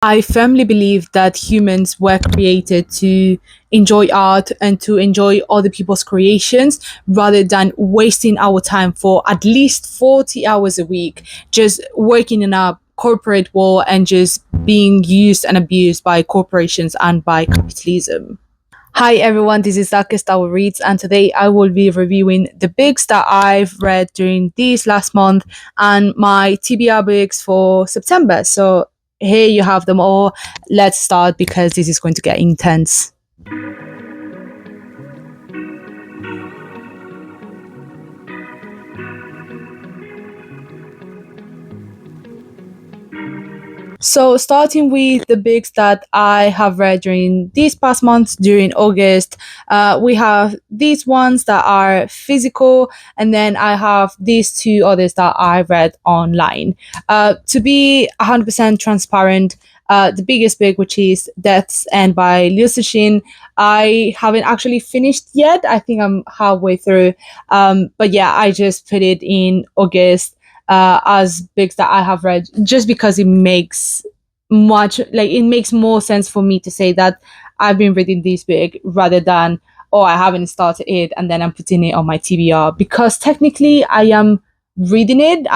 I firmly believe that humans were created to enjoy art and to enjoy other people's creations rather than wasting our time for at least 40 hours a week just working in a corporate world and just being used and abused by corporations and by capitalism. Hi everyone, this is Darkest Hour Reads, and today I will be reviewing the books that I've read during this last month and my TBR books for September. So here you have them all. Let's start because this is going to get intense. So, starting with the books that I have read during these past months, during August, we have these ones that are physical, and then I have these two others that I read online. To be 100% transparent, the biggest book, which is Death's End by Liu Cixin, I haven't actually finished yet. I think I'm halfway through. But yeah, I just put it in August as books that I have read, just because it makes more sense for me to say that I've been reading this book rather than I haven't started it and then I'm putting it on my TBR, because technically I am reading it.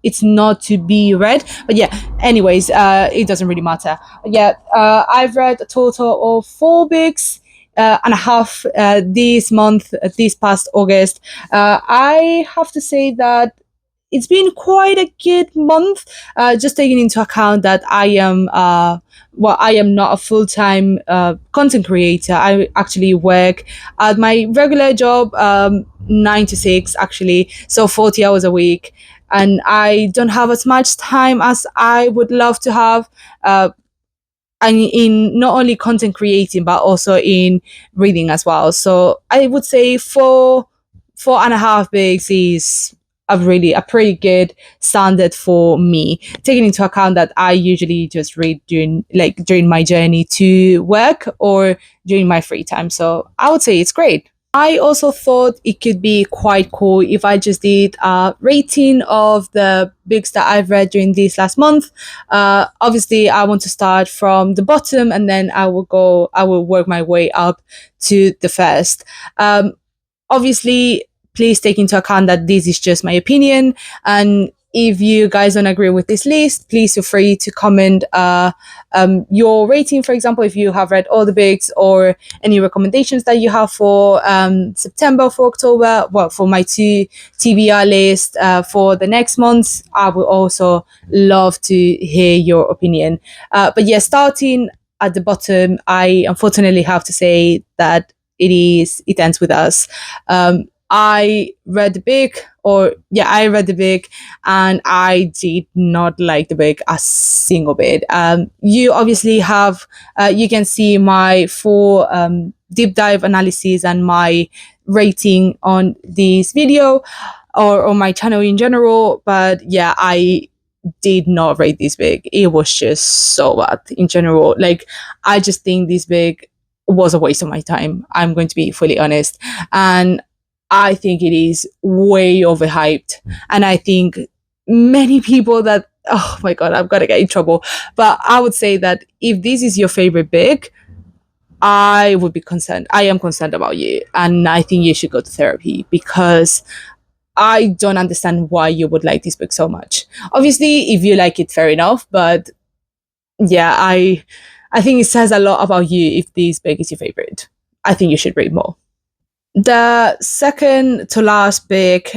It's not to be read, but yeah. Anyways, it doesn't really matter. Yeah, I've read a total of four books. And a half this month, this past August. I have to say that it's been quite a good month, just taking into account that I am not a full-time content creator. I actually work at my regular job, 9 to 6 actually, so 40 hours a week, and I don't have as much time as I would love to have. And in not only content creating but also in reading as well. So I would say four and a half books is a pretty good standard for me, taking into account that I usually just read during my journey to work or during my free time. So I would say it's great. I also thought it could be quite cool if I just did a rating of the books that I've read during this last month. Obviously, I want to start from the bottom and then I will work my way up to the first. Obviously, please take into account that this is just my opinion, and if you guys don't agree with this list, please feel free to comment your rating, for example, if you have read all the books, or any recommendations that you have for September, for October, well, for my two TBR list for the next months. I would also love to hear your opinion. But yeah, starting at the bottom, I unfortunately have to say that it ends with us. I read the book, and I did not like the book a single bit. You obviously have, you can see my full deep dive analysis and my rating on this video or on my channel in general. But yeah, I did not rate this book. It was just so bad in general. Like, I just think this book was a waste of my time. I'm going to be fully honest. And I think it is way overhyped. And I think many people that, oh my God, I'm going to get in trouble. But I would say that if this is your favorite book, I would be concerned. I am concerned about you. And I think you should go to therapy, because I don't understand why you would like this book so much. Obviously, if you like it, fair enough. But yeah, I think it says a lot about you if this book is your favorite. I think you should read more. The second to last book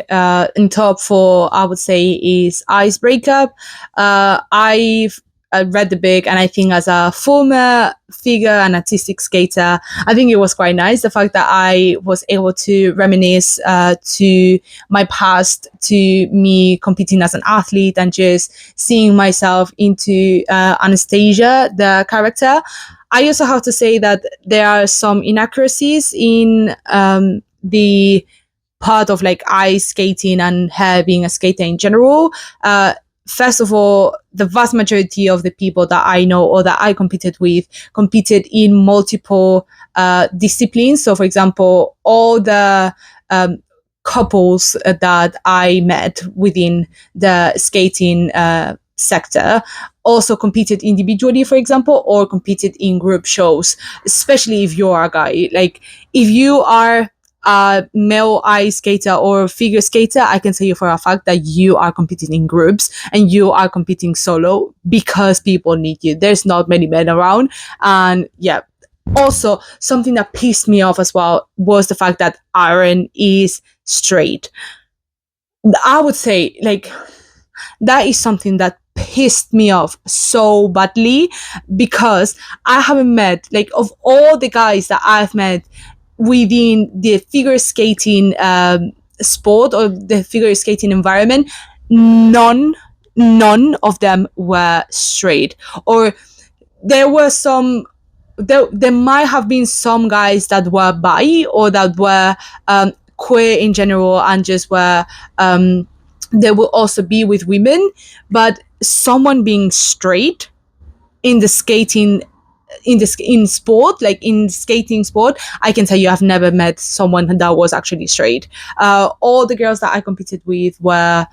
in top four, I would say, is Icebreaker. I've read the book, and I think as a former figure and artistic skater, I think it was quite nice. The fact that I was able to reminisce to my past, to me competing as an athlete and just seeing myself into Anastasia, the character. I also have to say that there are some inaccuracies in the part of like ice skating and her being a skater in general. First of all, the vast majority of the people that I know or that I competed with competed in multiple disciplines. So, for example, all the couples that I met within the skating sector also competed individually, for example, or competed in group shows, especially if you're a guy. Like, if you are a male ice skater or figure skater, I can tell you for a fact that you are competing in groups and you are competing solo because people need you. There's not many men around. And yeah, also something that pissed me off as well was the fact that Aaron is straight. I would say, like, that is something that pissed me off so badly, because I haven't met, like, of all the guys that I've met within the figure skating sport or the figure skating environment, none of them were straight. Or there were some, there might have been some guys that were bi or that were queer in general and just were they will also be with women, but someone being straight in the skating, in sport, like in skating sport, I can tell you I've never met someone that was actually straight. All the girls that I competed with were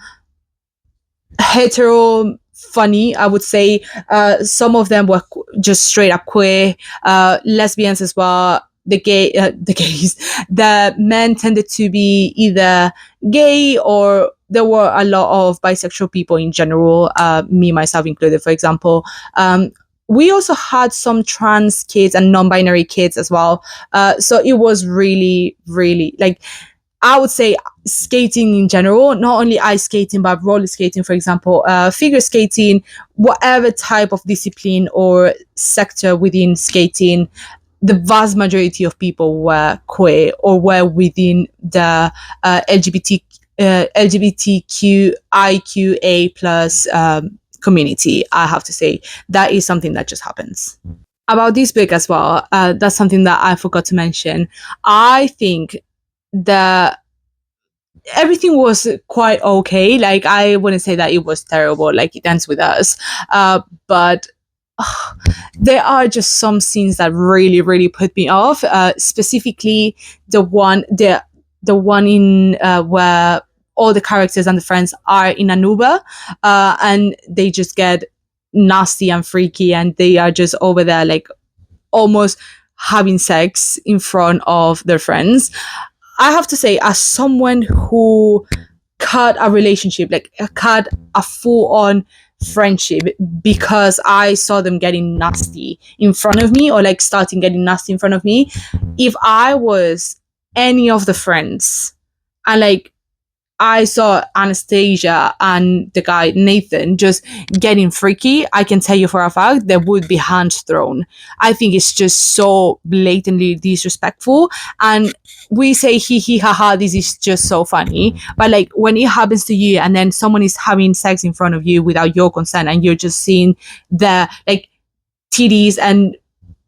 hetero, funny, I would say. Some of them were just straight up queer, lesbians as well. The gays, the men tended to be either gay, or there were a lot of bisexual people in general, me myself included, for example. We also had some trans kids and non-binary kids as well. So it was really, really, like, I would say skating in general, not only ice skating, but roller skating, for example, figure skating, whatever type of discipline or sector within skating, the vast majority of people were queer or were within the LGBTQIQA plus community. I have to say that is something that just happens. About this book as well, that's something that I forgot to mention. I think that everything was quite okay. Like, I wouldn't say that it was terrible, like it ends with us. But there are just some scenes that really, really put me off. Specifically, the one in where all the characters and the friends are in an Uber, and they just get nasty and freaky, and they are just over there, like, almost having sex in front of their friends. I have to say, as someone who cut a relationship, like cut a full-on friendship because I saw them getting nasty in front of me, or like starting getting nasty in front of me, if I was any of the friends and like I saw Anastasia and the guy Nathan just getting freaky, I can tell you for a fact there would be hands thrown. I think it's just so blatantly disrespectful. And we say hee hee ha ha, this is just so funny. But like, when it happens to you and then someone is having sex in front of you without your consent, and you're just seeing the like titties and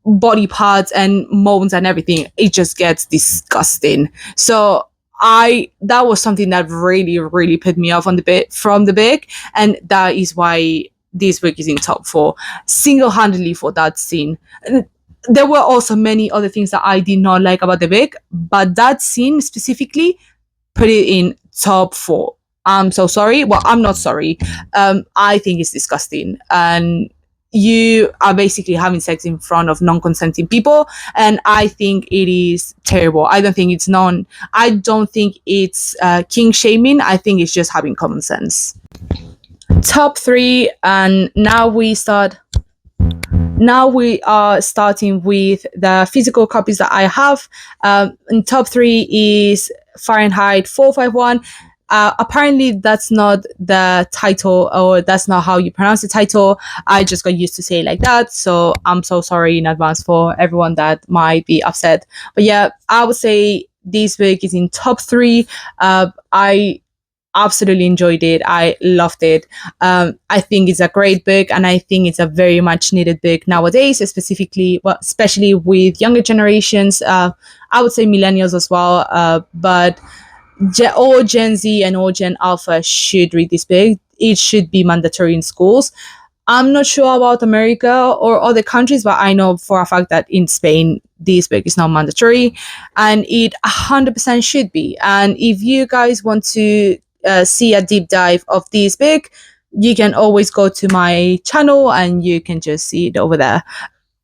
body parts and moans and everything, it just gets disgusting. So that was something that really, really put me off on the bit from the book, and that is why this book is in top 4 single-handedly for that scene. There were also many other things that I did not like about the book, but that scene specifically put it in top 4. I'm so sorry. Well, I'm not sorry. I think it's disgusting, and you are basically having sex in front of non-consenting people, and I think it is terrible. I don't think it's king shaming. I think it's just having common sense. Top 3, and now we are starting with the physical copies that I have. In top 3 is Fahrenheit 451. Apparently that's not the title, or that's not how you pronounce the title. I just got used to say it like that, so I'm so sorry in advance for everyone that might be upset. But yeah, I would say this book is in top 3. I absolutely enjoyed it. I loved it. I think it's a great book, and I think it's a very much needed book nowadays, especially with younger generations. I would say millennials as well, but all Gen Z and all Gen Alpha should read this book. It should be mandatory in schools. I'm not sure about America or other countries, but I know for a fact that in Spain, this book is not mandatory, and it 100% should be. And if you guys want to see a deep dive of this book, you can always go to my channel and you can just see it over there.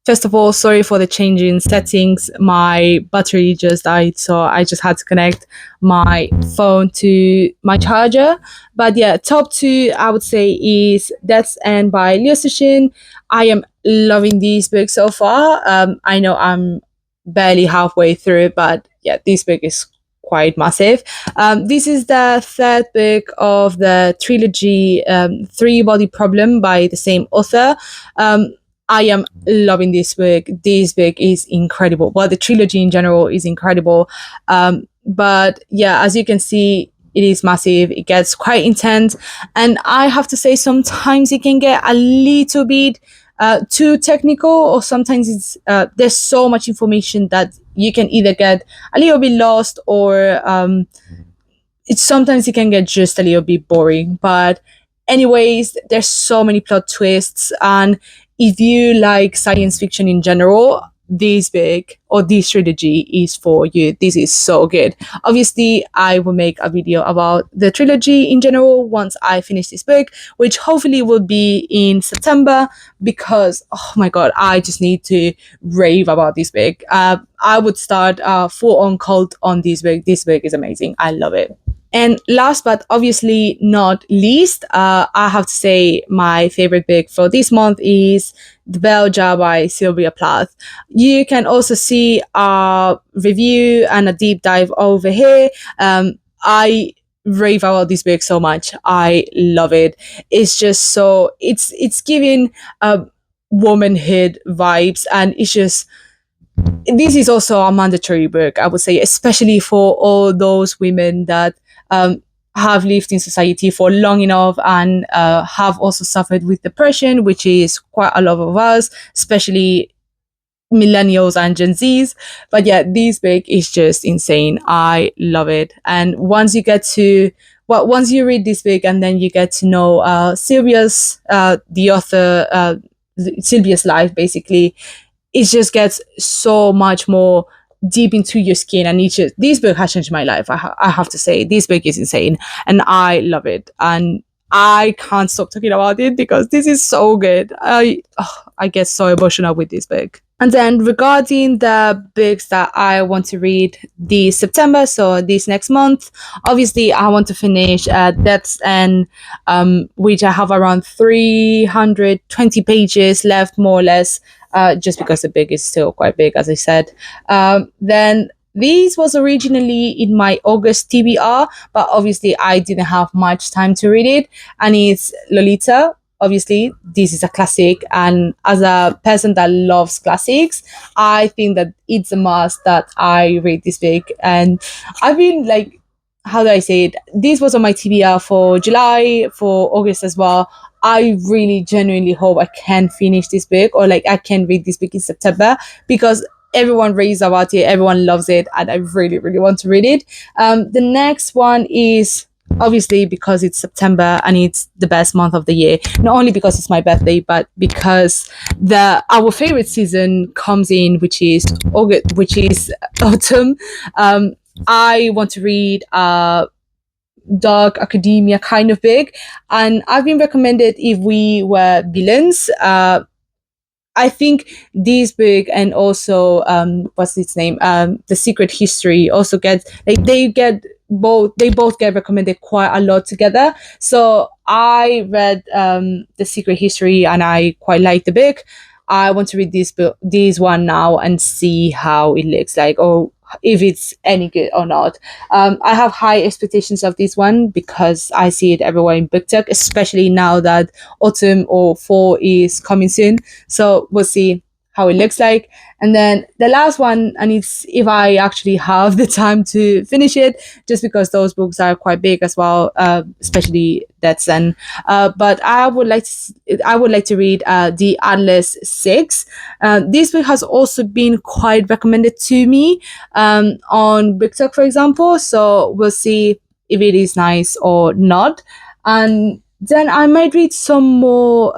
First of all, sorry for the change in settings. My battery just died, so I just had to connect my phone to my charger. But yeah, top two, I would say, is Death's End by Liu Cixin. I am loving this book so far. I know I'm barely halfway through, but yeah, this book is quite massive. This is the third book of the trilogy, Three Body Problem by the same author. I am loving this book. This book is incredible. Well, the trilogy in general is incredible. But yeah, as you can see, it is massive. It gets quite intense. And I have to say, sometimes it can get a little bit too technical, or sometimes there's so much information that you can either get a little bit lost, or sometimes it can get just a little bit boring. But anyways, there's so many plot twists, and if you like science fiction in general, this book or this trilogy is for you. This is so good. Obviously, I will make a video about the trilogy in general once I finish this book, which hopefully will be in September, because oh my god, I just need to rave about this book. I would start full on cult on this book. This book is amazing. I love it. And last but obviously not least, I have to say my favorite book for this month is The Bell Jar by Sylvia Plath. You can also see a review and a deep dive over here. I rave about this book so much. I love it. It's just so, it's giving womanhood vibes, and it's just, this is also a mandatory book, I would say, especially for all those women that have lived in society for long enough and have also suffered with depression, which is quite a lot of us, especially millennials and Gen Zs. But yeah, this book is just insane. I love it. And once you read this book and then you get to know Sylvia's, the author, Sylvia's life, basically, it just gets so much more deep into your skin, and this book has changed my life. I have to say, this book is insane and I love it, and I can't stop talking about it because this is so good. I get so emotional with this book. And then regarding the books that I want to read this September, so this next month, obviously I want to finish Death's End, which I have around 320 pages left, more or less, just because the book is still quite big, as I said. Then this was originally in my August TBR, but obviously I didn't have much time to read it, and it's Lolita. Obviously, this is a classic, and as a person that loves classics, I think that it's a must that I read this book. And I've been like, how do I say it? This was on my TBR for July, for August as well. I really genuinely hope I can finish this book, or like I can read this book in September, because everyone raves about it, everyone loves it, and I really, really want to read it. The next one is, obviously, because it's September and it's the best month of the year, not only because it's my birthday, but because our favorite season comes in, which is August, which is autumn. I want to read dark academia kind of book, and I've been recommended If We Were Villains. I think this book, and also what's its name, The Secret History, also get, like, they both get recommended quite a lot together. So I read The Secret History and I quite like the book. I want to read this one now and see how it looks like, or if it's any good or not. I have high expectations of this one because I see it everywhere in BookTok, especially now that autumn or fall is coming soon. So we'll see how it looks like. And then the last one, and it's if I actually have the time to finish it, just because those books are quite big as well, especially Death's End. But I would like to read The Atlas 6. This book has also been quite recommended to me on BookTok, for example. So we'll see if it is nice or not. And then I might read some more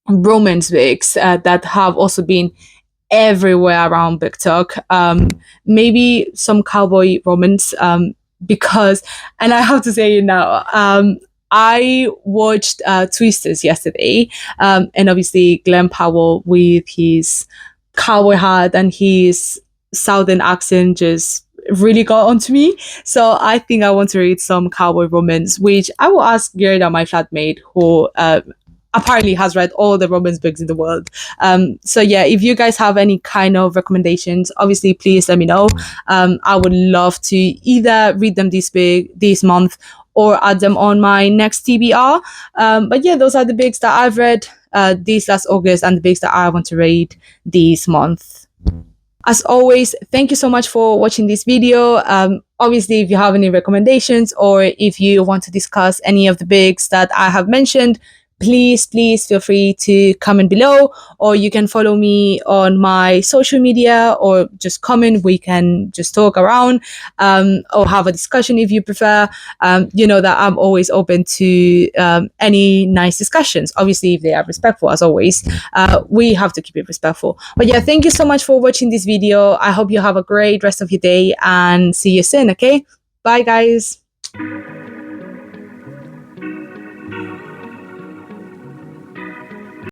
romance books that have also been everywhere around BookTok. Maybe some cowboy romance, because, and I have to say it now, I watched Twisters yesterday, and obviously Glenn Powell with his cowboy hat and his southern accent just really got onto me. So I think I want to read some cowboy romance, which I will ask Gerda, my flatmate, who apparently has read all the romance books in the world. So yeah, if you guys have any kind of recommendations, obviously please let me know. I would love to either read them this month or add them on my next TBR. But yeah, those are the books that I've read this last August and the books that I want to read this month. As always, thank you so much for watching this video. Obviously, if you have any recommendations or if you want to discuss any of the books that I have mentioned, please feel free to comment below, or you can follow me on my social media, or just comment. We can just talk around, or have a discussion if you prefer. You know that I'm always open to any nice discussions, obviously if they are respectful. As always, we have to keep it respectful. But yeah, thank you so much for watching this video. I hope you have a great rest of your day and see you soon. Okay, bye guys.